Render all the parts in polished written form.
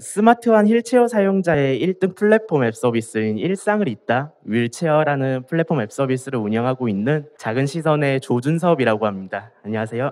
스마트한 휠체어 사용자의 1등 플랫폼 앱 서비스인 일상을 잇다 윌체어라는 플랫폼 앱 서비스를 운영하고 있는 작은 시선의 조준섭이라고 합니다. 안녕하세요.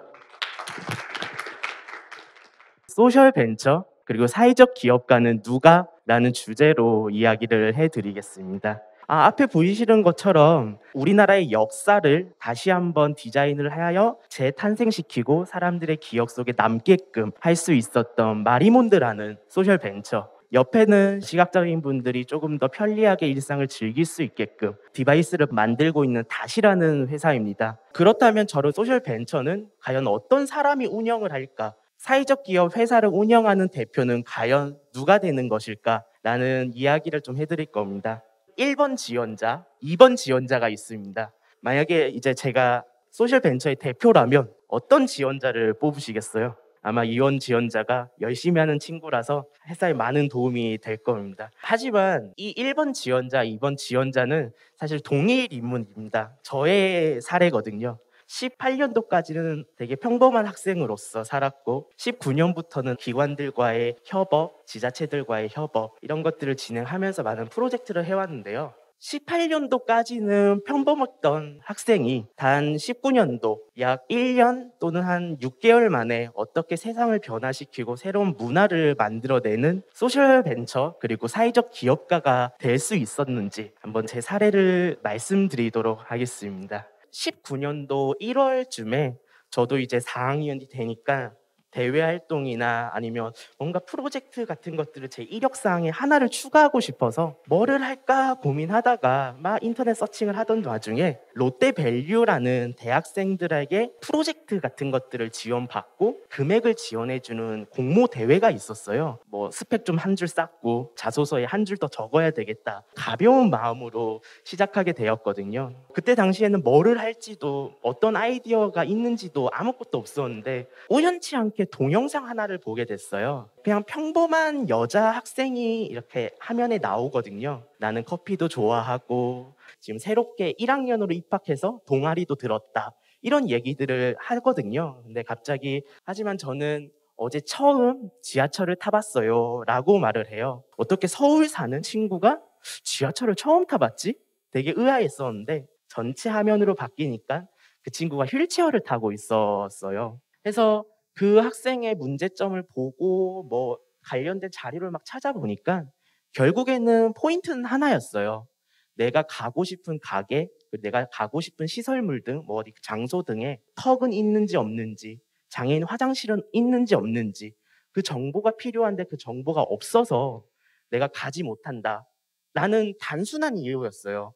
소셜 벤처 그리고 사회적 기업가는 누가? 라는 주제로 이야기를 해드리겠습니다. 앞에 보이시는 것처럼 우리나라의 역사를 다시 한번 디자인을 하여 재탄생시키고 사람들의 기억 속에 남게끔 할 수 있었던 마리몬드라는 소셜 벤처, 옆에는 시각장애인 분들이 조금 더 편리하게 일상을 즐길 수 있게끔 디바이스를 만들고 있는 다시라는 회사입니다. 그렇다면 저런 소셜 벤처는 과연 어떤 사람이 운영을 할까? 사회적 기업 회사를 운영하는 대표는 과연 누가 되는 것일까라는 이야기를 좀 해드릴 겁니다. 1번 지원자, 2번 지원자가 있습니다. 만약에 이제 제가 소셜 벤처의 대표라면 어떤 지원자를 뽑으시겠어요? 아마 이원 지원자가 열심히 하는 친구라서 회사에 많은 도움이 될 겁니다. 하지만 이 1번 지원자, 2번 지원자는 사실 동일 인물입니다. 저의 사례거든요. 18년도까지는 되게 평범한 학생으로서 살았고 19년부터는 기관들과의 협업, 지자체들과의 협업 이런 것들을 진행하면서 많은 프로젝트를 해왔는데요. 18년도까지는 평범했던 학생이 단 19년도 약 1년 또는 한 6개월 만에 어떻게 세상을 변화시키고 새로운 문화를 만들어내는 소셜 벤처 그리고 사회적 기업가가 될 수 있었는지 한번 제 사례를 말씀드리도록 하겠습니다. 19년도 1월쯤에 저도 이제 4학년이 되니까 대외 활동이나 아니면 뭔가 프로젝트 같은 것들을 제 이력사항에 하나를 추가하고 싶어서 뭐를 할까 고민하다가 막 인터넷 서칭을 하던 와중에 롯데밸류라는 대학생들에게 프로젝트 같은 것들을 지원받고 금액을 지원해주는 공모 대회가 있었어요. 뭐 스펙 좀 한 줄 쌓고 자소서에 한 줄 더 적어야 되겠다. 가벼운 마음으로 시작하게 되었거든요. 그때 당시에는 뭐를 할지도 어떤 아이디어가 있는지도 아무것도 없었는데 우연치 않게 동영상 하나를 보게 됐어요. 그냥 평범한 여자 학생이 이렇게 화면에 나오거든요. 나는 커피도 좋아하고 지금 새롭게 1학년으로 입학해서 동아리도 들었다. 이런 얘기들을 하거든요. 근데 갑자기 하지만 저는 어제 처음 지하철을 타봤어요 라고 말을 해요. 어떻게 서울 사는 친구가 지하철을 처음 타봤지? 되게 의아했었는데 전체 화면으로 바뀌니까 그 친구가 휠체어를 타고 있었어요. 그래서 그 학생의 문제점을 보고 뭐 관련된 자료를 막 찾아보니까 결국에는 포인트는 하나였어요. 내가 가고 싶은 가게, 내가 가고 싶은 시설물 등 뭐 어디 장소 등에 턱은 있는지 없는지, 장애인 화장실은 있는지 없는지 그 정보가 필요한데 그 정보가 없어서 내가 가지 못한다. 라는 단순한 이유였어요.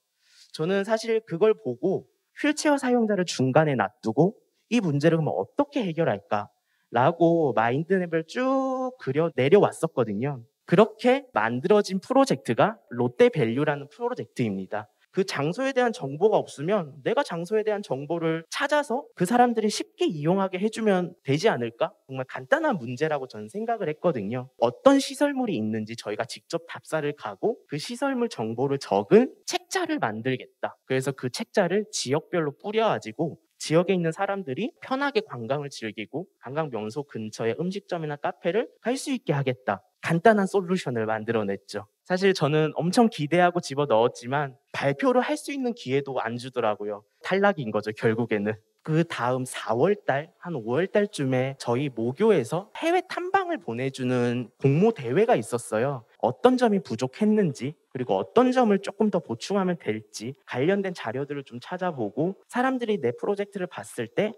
저는 사실 그걸 보고 휠체어 사용자를 중간에 놔두고 이 문제를 그러면 어떻게 해결할까? 라고 마인드맵을 쭉 그려 내려왔었거든요. 그렇게 만들어진 프로젝트가 롯데밸류라는 프로젝트입니다. 그 장소에 대한 정보가 없으면 내가 장소에 대한 정보를 찾아서 그 사람들이 쉽게 이용하게 해주면 되지 않을까? 정말 간단한 문제라고 저는 생각을 했거든요. 어떤 시설물이 있는지 저희가 직접 답사를 가고 그 시설물 정보를 적은 책자를 만들겠다. 그래서 그 책자를 지역별로 뿌려가지고 지역에 있는 사람들이 편하게 관광을 즐기고 관광 명소 근처의 음식점이나 카페를 갈 수 있게 하겠다. 간단한 솔루션을 만들어냈죠. 사실 저는 엄청 기대하고 집어넣었지만 발표를 할 수 있는 기회도 안 주더라고요. 탈락인 거죠, 결국에는. 그 다음 4월 달, 한 5월 달쯤에 저희 모교에서 해외 탐방을 보내주는 공모 대회가 있었어요. 어떤 점이 부족했는지, 그리고 어떤 점을 조금 더 보충하면 될지 관련된 자료들을 좀 찾아보고 사람들이 내 프로젝트를 봤을 때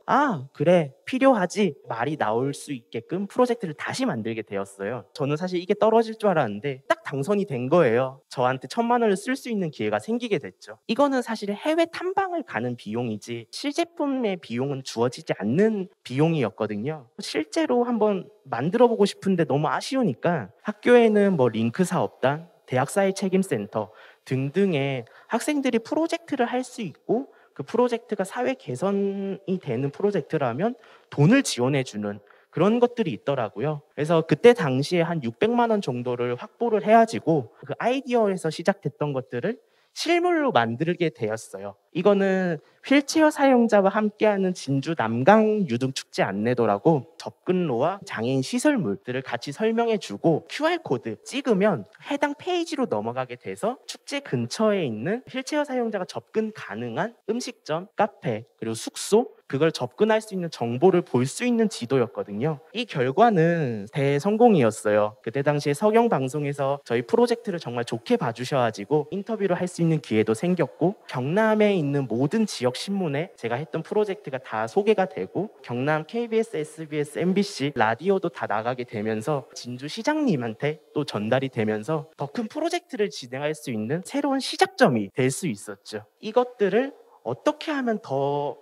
그래 필요하지 말이 나올 수 있게끔 프로젝트를 다시 만들게 되었어요. 저는 사실 이게 떨어질 줄 알았는데 딱 당선이 된 거예요. 저한테 1,000만 원을 쓸 수 있는 기회가 생기게 됐죠. 이거는 사실 해외 탐방을 가는 비용이지 실제품의 비용은 주어지지 않는 비용이었거든요. 실제로 한번 만들어보고 싶은데 너무 아쉬우니까 학교에는 뭐 링크 사업단, 대학사회 책임센터 등등의 학생들이 프로젝트를 할 수 있고 그 프로젝트가 사회 개선이 되는 프로젝트라면 돈을 지원해주는 그런 것들이 있더라고요. 그래서 그때 당시에 한 600만 원 정도를 확보를 해가지고 그 아이디어에서 시작됐던 것들을 실물로 만들게 되었어요. 이거는 휠체어 사용자와 함께하는 진주 남강 유등축제 안내도라고 접근로와 장애인 시설물들을 같이 설명해주고 QR코드 찍으면 해당 페이지로 넘어가게 돼서 축제 근처에 있는 휠체어 사용자가 접근 가능한 음식점, 카페, 그리고 숙소, 그걸 접근할 수 있는 정보를 볼 수 있는 지도였거든요. 이 결과는 대성공이었어요. 그때 당시에 서경방송에서 저희 프로젝트를 정말 좋게 봐주셔가지고 인터뷰를 할 수 있는 기회도 생겼고, 경남에 있는 모든 지역 신문에 제가 했던 프로젝트가 다 소개가 되고, 경남 KBS, SBS, MBC 라디오도 다 나가게 되면서 진주시장님한테 또 전달이 되면서 더 큰 프로젝트를 진행할 수 있는 새로운 시작점이 될 수 있었죠. 이것들을 어떻게 하면 더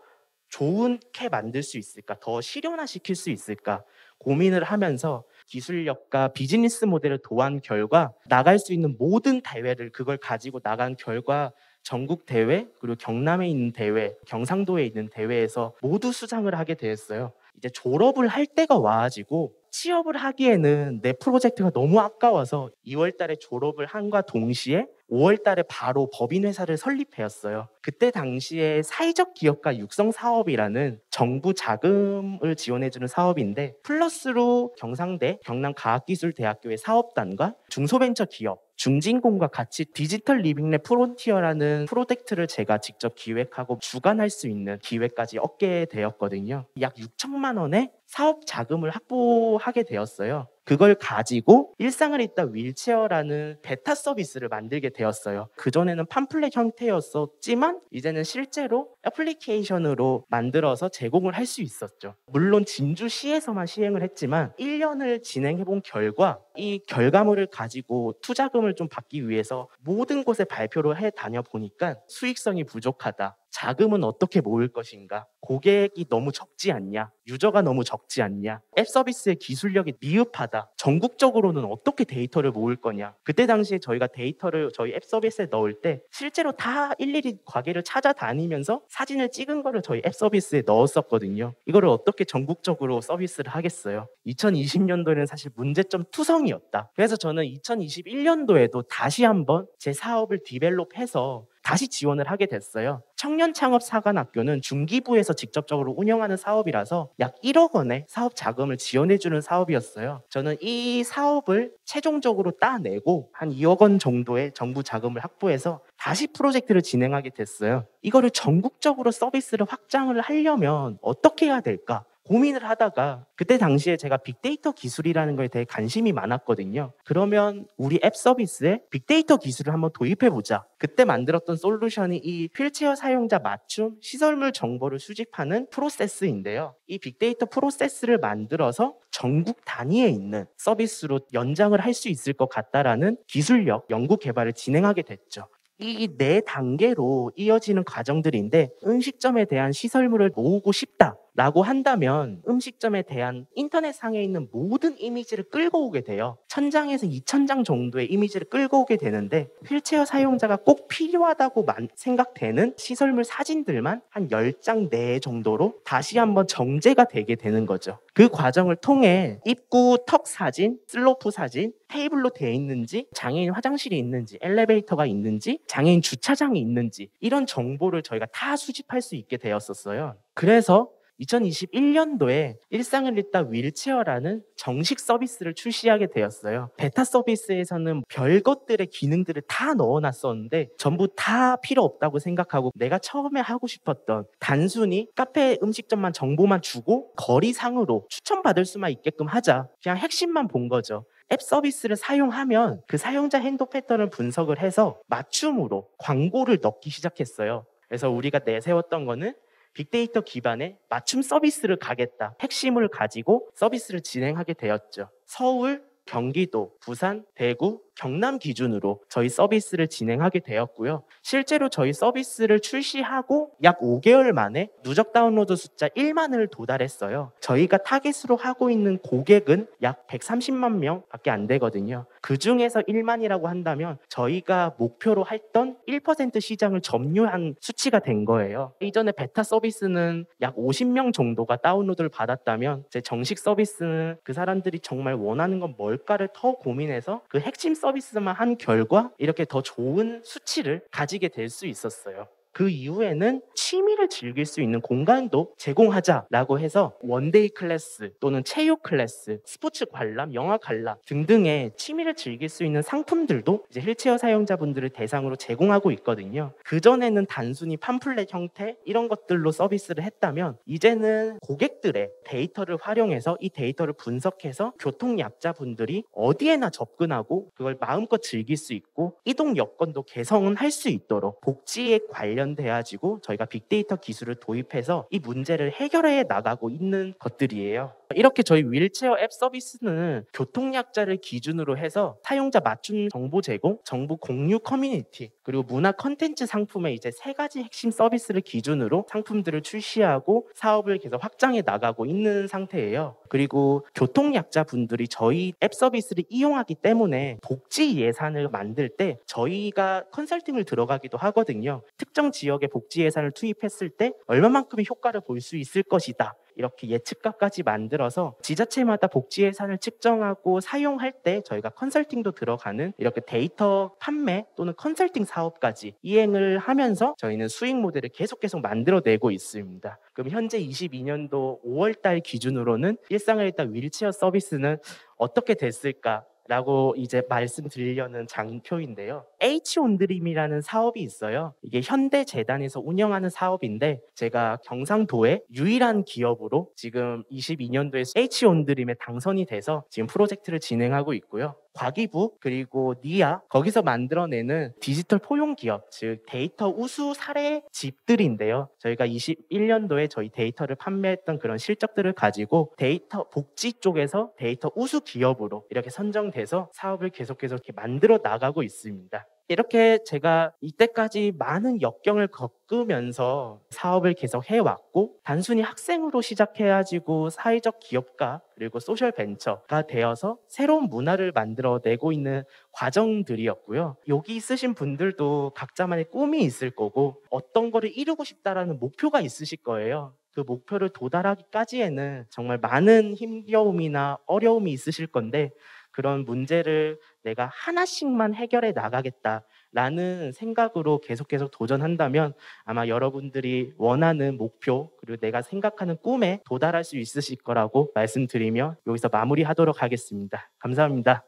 좋게 만들 수 있을까, 더 실현화시킬 수 있을까 고민을 하면서 기술력과 비즈니스 모델을 도한 결과 나갈 수 있는 모든 대회를 그걸 가지고 나간 결과 전국 대회, 그리고 경남에 있는 대회, 경상도에 있는 대회에서 모두 수상을 하게 되었어요. 이제 졸업을 할 때가 와가지고 취업을 하기에는 내 프로젝트가 너무 아까워서 2월 달에 졸업을 한과 동시에 5월 달에 바로 법인 회사를 설립했어요. 그때 당시에 사회적 기업가 육성 사업이라는 정부 자금을 지원해주는 사업인데, 플러스로 경상대 경남과학기술대학교의 사업단과 중소벤처기업 중진공과 같이 디지털 리빙랩 프론티어라는 프로젝트를 제가 직접 기획하고 주관할 수 있는 기회까지 얻게 되었거든요. 약 6천만 원의 사업 자금을 확보하게 되었어요. 그걸 가지고 일상을 잇다 휠체어라는 베타 서비스를 만들게 되었어요. 그전에는 팜플렛 형태였었지만 이제는 실제로 애플리케이션으로 만들어서 제공을 할 수 있었죠. 물론 진주시에서만 시행을 했지만 1년을 진행해본 결과 이 결과물을 가지고 투자금을 좀 받기 위해서 모든 곳에 발표를 해 다녀보니까 수익성이 부족하다, 자금은 어떻게 모을 것인가, 고객이 너무 적지 않냐, 유저가 너무 적지 않냐, 앱 서비스의 기술력이 미흡하다, 전국적으로는 어떻게 데이터를 모을 거냐. 그때 당시에 저희가 데이터를 저희 앱 서비스에 넣을 때 실제로 다 일일이 가게를 찾아다니면서 사진을 찍은 거를 저희 앱 서비스에 넣었었거든요. 이거를 어떻게 전국적으로 서비스를 하겠어요. 2020년도에는 사실 문제점 투성이었다. 그래서 저는 2021년도에도 다시 한번 제 사업을 디벨롭해서 다시 지원을 하게 됐어요. 청년창업사관학교는 중기부에서 직접적으로 운영하는 사업이라서 약 1억 원의 사업 자금을 지원해주는 사업이었어요. 저는 이 사업을 최종적으로 따내고 한 2억 원 정도의 정부 자금을 확보해서 다시 프로젝트를 진행하게 됐어요. 이거를 전국적으로 서비스를 확장을 하려면 어떻게 해야 될까 고민을 하다가, 그때 당시에 제가 빅데이터 기술이라는 거에 대해 관심이 많았거든요. 그러면 우리 앱 서비스에 빅데이터 기술을 한번 도입해보자. 그때 만들었던 솔루션이 이 휠체어 사용자 맞춤 시설물 정보를 수집하는 프로세스인데요. 이 빅데이터 프로세스를 만들어서 전국 단위에 있는 서비스로 연장을 할 수 있을 것 같다라는 기술력 연구 개발을 진행하게 됐죠. 이 네 단계로 이어지는 과정들인데, 음식점에 대한 시설물을 모으고 싶다라고 한다면 음식점에 대한 인터넷상에 있는 모든 이미지를 끌고 오게 돼요. 1000장에서 2000장 정도의 이미지를 끌고 오게 되는데, 휠체어 사용자가 꼭 필요하다고 생각되는 시설물 사진들만 한 10장 내 정도로 다시 한번 정제가 되게 되는 거죠. 그 과정을 통해 입구 턱 사진, 슬로프 사진, 테이블로 되어 있는지, 장애인 화장실이 있는지, 엘리베이터가 있는지, 장애인 주차장이 있는지, 이런 정보를 저희가 다 수집할 수 있게 되었었어요. 그래서 2021년도에 일상을 잇다 휠체어라는 정식 서비스를 출시하게 되었어요. 베타 서비스에서는 별것들의 기능들을 다 넣어놨었는데 전부 다 필요 없다고 생각하고, 내가 처음에 하고 싶었던 단순히 카페 음식점만 정보만 주고 거리상으로 추천받을 수만 있게끔 하자, 그냥 핵심만 본 거죠. 앱 서비스를 사용하면 그 사용자 행동 패턴을 분석을 해서 맞춤으로 광고를 넣기 시작했어요. 그래서 우리가 내세웠던 거는 빅데이터 기반의 맞춤 서비스를 가겠다, 핵심을 가지고 서비스를 진행하게 되었죠. 서울, 경기도, 부산, 대구, 경남 기준으로 저희 서비스를 진행하게 되었고요. 실제로 저희 서비스를 출시하고 약 5개월 만에 누적 다운로드 숫자 1만을 도달했어요. 저희가 타겟으로 하고 있는 고객은 약 130만 명밖에 안 되거든요. 그중에서 1만이라고 한다면 저희가 목표로 했던 1% 시장을 점유한 수치가 된 거예요. 이전에 베타 서비스는 약 50명 정도가 다운로드를 받았다면 제 정식 서비스는 그 사람들이 정말 원하는 건 뭘까를 더 고민해서 그 핵심 서비스만 한 결과 이렇게 더 좋은 수치를 가지게 될 수 있었어요. 그 이후에는 취미를 즐길 수 있는 공간도 제공하자라고 해서 원데이 클래스 또는 체육 클래스, 스포츠 관람, 영화 관람 등등의 취미를 즐길 수 있는 상품들도 이제 휠체어 사용자분들을 대상으로 제공하고 있거든요. 그전에는 단순히 팜플렛 형태 이런 것들로 서비스를 했다면 이제는 고객들의 데이터를 활용해서 이 데이터를 분석해서 교통약자분들이 어디에나 접근하고 그걸 마음껏 즐길 수 있고 이동 여건도 개선은 할 수 있도록 복지에 관련돼가지고 저희가 빅데이터 기술을 도입해서 이 문제를 해결해 나가고 있는 것들이에요. 이렇게 저희 휠체어 앱 서비스는 교통약자를 기준으로 해서 사용자 맞춤 정보 제공, 정보 공유 커뮤니티, 그리고 문화 컨텐츠 상품의 이제 3가지 핵심 서비스를 기준으로 상품들을 출시하고 사업을 계속 확장해 나가고 있는 상태예요. 그리고 교통약자분들이 저희 앱 서비스를 이용하기 때문에 복지 예산을 만들 때 저희가 컨설팅을 들어가기도 하거든요. 특정 지역의 복지 예산을 투입했을 때 얼마만큼의 효과를 볼 수 있을 것이다. 이렇게 예측값까지 만들어서 지자체마다 복지 예산을 측정하고 사용할 때 저희가 컨설팅도 들어가는 이렇게 데이터 판매 또는 컨설팅 사업까지 이행을 하면서 저희는 수익 모델을 계속 만들어내고 있습니다. 그럼 현재 22년도 5월달 기준으로는 일상을 일단 휠체어 서비스는 어떻게 됐을까? 라고 이제 말씀드리려는 장표인데요. H온드림이라는 사업이 있어요. 이게 현대재단에서 운영하는 사업인데 제가 경상도의 유일한 기업으로 지금 22년도에 H온드림에 당선이 돼서 지금 프로젝트를 진행하고 있고요. 과기부 그리고 니아 거기서 만들어내는 디지털 포용 기업, 즉 데이터 우수 사례 집들인데요. 저희가 21년도에 저희 데이터를 판매했던 그런 실적들을 가지고 데이터 복지 쪽에서 데이터 우수 기업으로 이렇게 선정돼서 사업을 계속해서 이렇게 만들어 나가고 있습니다. 이렇게 제가 이때까지 많은 역경을 겪으면서 사업을 계속 해왔고 단순히 학생으로 시작해가지고 사회적 기업가 그리고 소셜 벤처가 되어서 새로운 문화를 만들어내고 있는 과정들이었고요. 여기 있으신 분들도 각자만의 꿈이 있을 거고 어떤 거를 이루고 싶다라는 목표가 있으실 거예요. 그 목표를 도달하기까지에는 정말 많은 힘겨움이나 어려움이 있으실 건데 그런 문제를 내가 하나씩만 해결해 나가겠다라는 생각으로 계속 도전한다면 아마 여러분들이 원하는 목표 그리고 내가 생각하는 꿈에 도달할 수 있으실 거라고 말씀드리며 여기서 마무리하도록 하겠습니다. 감사합니다.